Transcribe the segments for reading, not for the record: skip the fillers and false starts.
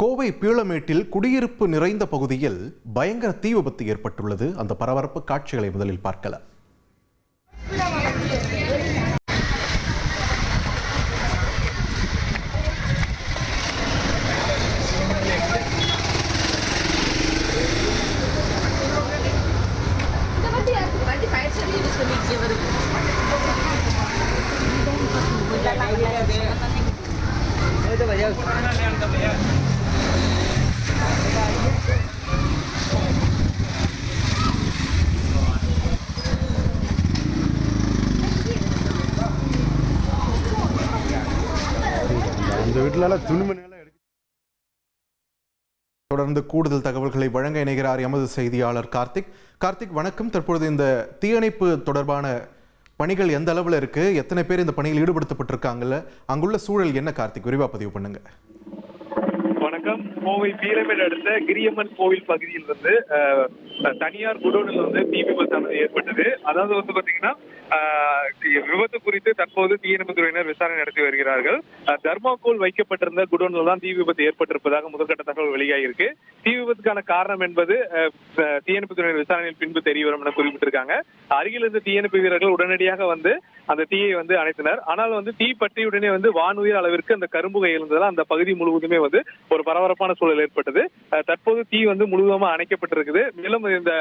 கோவை பீளமேட்டில் குடியிருப்பு நிறைந்த பகுதியில் பயங்கர தீ விபத்து ஏற்பட்டுள்ளது. அந்த பரபரப்பு காட்சிகளை முதலில் பார்க்கலாம். தொடர்ந்து கூடுதல் தகவல்களை வழங்க இணைகிறார் எமது செய்தியாளர் கார்த்திக். வணக்கம். தற்பொழுது இந்த தீயணைப்பு தொடர்பான பணிகள் எந்த அளவில் இருக்கு, எத்தனை பேர் இந்த பணியில் ஈடுபடுத்தப்பட்டிருக்காங்கல்ல, அங்குள்ள சூழல் என்ன கார்த்திக், விரிவா பதிவு பண்ணுங்க. வணக்கம். கோவை பீளமேடு அடுத்த கிரியம்மன் கோவில் பகுதியில் வந்து தனியார் குடோனில் வந்து தீ விபத்தானது ஏற்பட்டது. அதாவது பாத்தீங்கன்னா விபத்து குறித்து தற்போது தீயணைப்பு துறையினர் விசாரணை நடத்தி வருகிறார்கள். தர்மாக்கோல் வைக்கப்பட்டிருந்த குடோனில் தான் தீ விபத்து ஏற்பட்டிருப்பதாக முதற்கட்ட தகவல் வெளியாகிருக்கு. தீ விபத்துக்கான காரணம் என்பது தீயணைப்பு துறையினர் விசாரணையில் பின்பு தெரிய வரும் என குறிப்பிட்டிருக்காங்க. அருகில் இருந்த தீயணைப்பு வீரர்கள் உடனடியாக வந்து அந்த தீயை வந்து அணைத்தனர். ஆனால் வந்து தீ பற்றியுடனே வந்து வானுயிர் அளவிற்கு அந்த கரும்புகை இருந்ததால் அந்த பகுதி முழுவதுமே வந்து ஒரு பரபரப்பான சூழல் ஏற்பட்டது. தற்போது தீ வந்து முழுவதுமா அணைக்கப்பட்டிருக்குது. மேலும் இந்த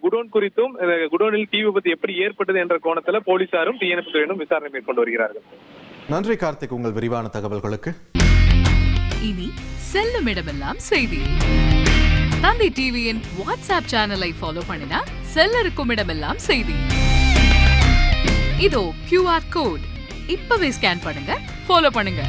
குடோன் குறித்தும் குடோனில் தீ விபத்து எப்படி ஏற்பட்டது என்ற கோணத்துல போலீசாரும் தீயணைப்பு துறையினரும் விசாரணை மேற்கொண்டு வருகிறார்கள். நன்றி கார்த்திக், உங்கள் விரிவான தகவல்களுக்கு. இனி செல்லும் இடமெல்லாம் செய்தி. தந்தை டிவியின் வாட்ஸ்அப் சேனலை ஃபாலோ பண்ணினா செல்ல இருக்கும் இடமெல்லாம் செய்தி. இதோ QR கோட் இப்பவே ஸ்கேன் பண்ணுங்க, ஃபாலோ பண்ணுங்க.